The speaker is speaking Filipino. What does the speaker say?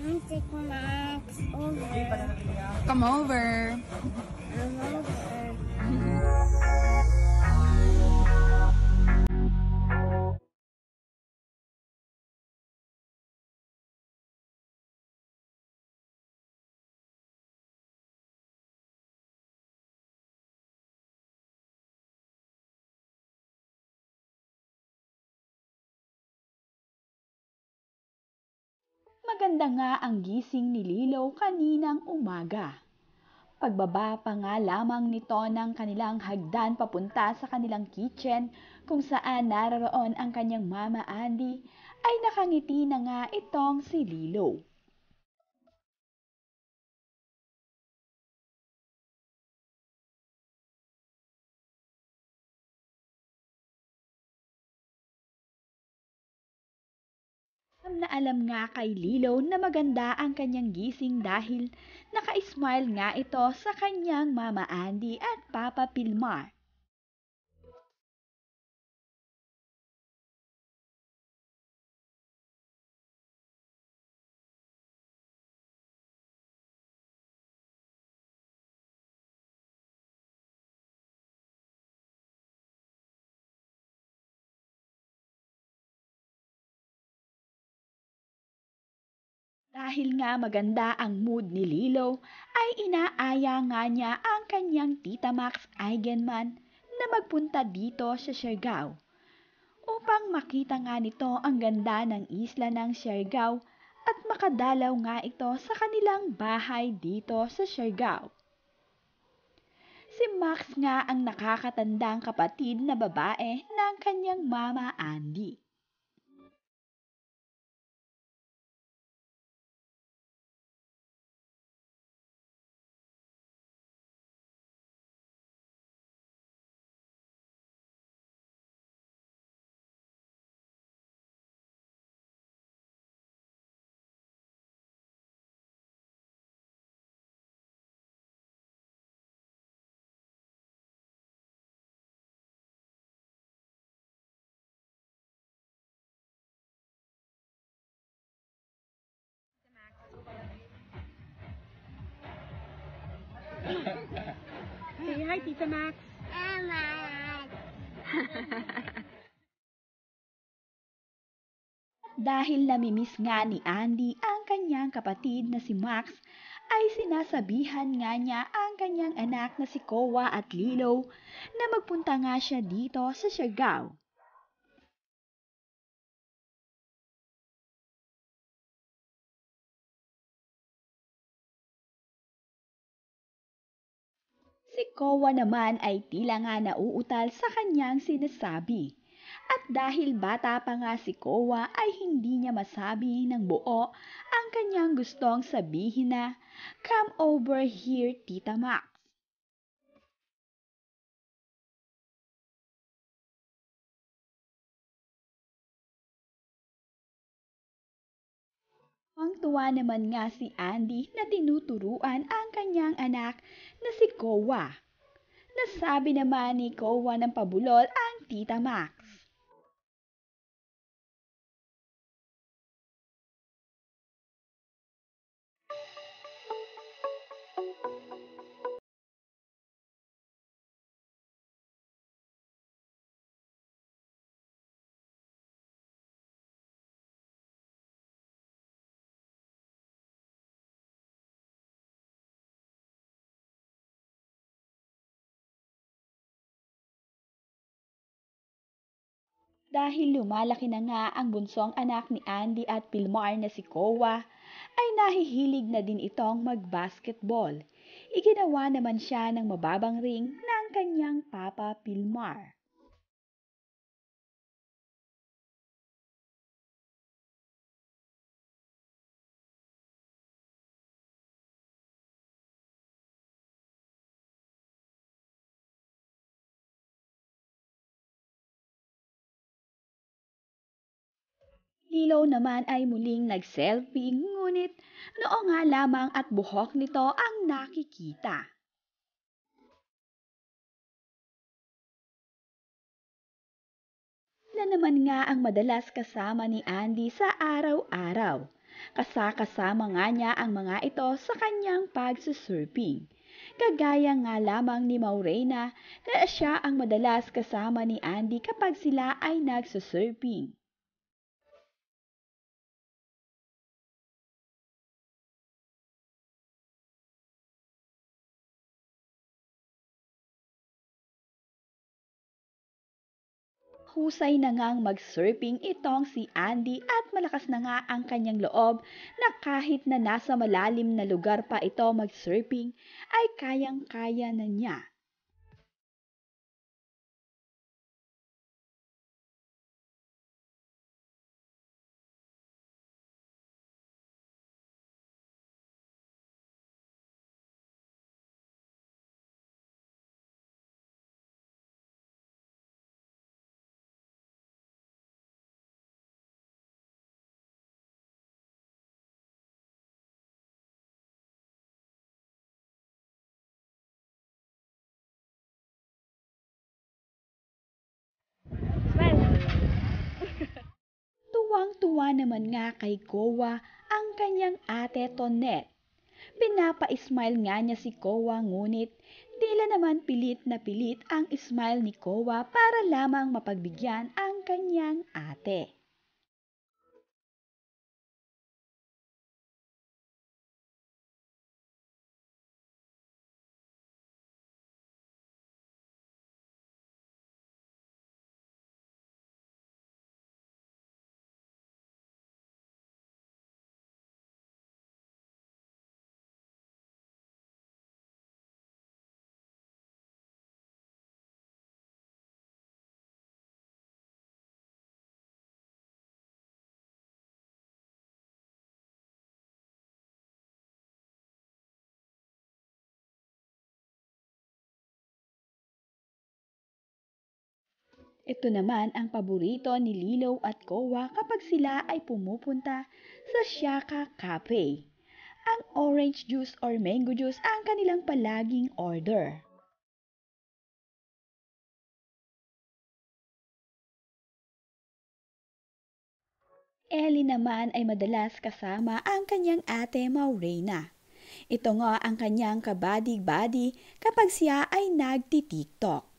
Take Max over. Come over. I'm over. Maganda nga ang gising ni Lilo kaninang umaga. Pagbaba pa nga lamang nito ng kanilang hagdan papunta sa kanilang kitchen kung saan naroon ang kanyang mama Andy, ay nakangiti na nga itong si Lilo. Alam nga kay Lilo na maganda ang kanyang gising dahil naka-smile nga ito sa kanyang mama Andy at Papa Pilmar. Dahil nga maganda ang mood ni Lilo, ay inaaya nga niya ang kanyang Tita Max Eigenman na magpunta dito sa Siargao upang makita nga nito ang ganda ng isla ng Siargao at makadalaw nga ito sa kanilang bahay dito sa Siargao. Si Max nga ang nakakatandang kapatid na babae ng kanyang mama Andy. Say hi, Tita Max. Dahil namimiss nga ni Andy ang kanyang kapatid na si Max, ay sinasabihan nga niya ang kanyang anak na si Kowa at Lilo na magpunta nga siya dito sa Siargao. Si Kowa naman ay tila nga nauutal sa kanyang sinasabi. At dahil bata pa nga si Kowa ay hindi niya masabi ng buo ang kanyang gustong sabihin na, "Come over here, Tita Max." Tuwang-tuwa naman nga si Andy na tinuturuan ang kanyang anak na si Kowa. Nasabi naman ni Kowa ng pabulol ang Tita Max. Dahil lumalaki na nga ang bunsong anak ni Andy at Pilmar na si Kowa, ay nahihilig na din itong mag-basketball. Iginawa naman siya ng mababang ring ng kanyang Papa Pilmar. Lilo naman ay muling nag-selfie ngunit noo nga lamang at buhok nito ang nakikita. Sila naman nga ang madalas kasama ni Andy sa araw-araw. Kasama nga niya ang mga ito sa kanyang pagsusurfing. Kagaya nga lamang ni Maureen na siya ang madalas kasama ni Andy kapag sila ay nagsusurfing. Husay na ngang mag-surfing itong si Andy at malakas na nga ang kanyang loob na kahit na nasa malalim na lugar pa ito mag-surfing ay kayang-kaya na niya. Tuwang-tuwa naman nga kay Kowa ang kanyang ate Tonette. Pinapa-smile nga niya si Kowa ngunit tila naman pilit na pilit ang smile ni Kowa para lamang mapagbigyan ang kanyang ate. Ito naman ang paborito ni Lilo at Kowa kapag sila ay pumupunta sa Shaka Cafe. Ang orange juice or mango juice ang kanilang palaging order. Ellie naman ay madalas kasama ang kanyang ate Maureen. Ito nga ang kanyang kabady-bady kapag siya ay nagti-TikTok.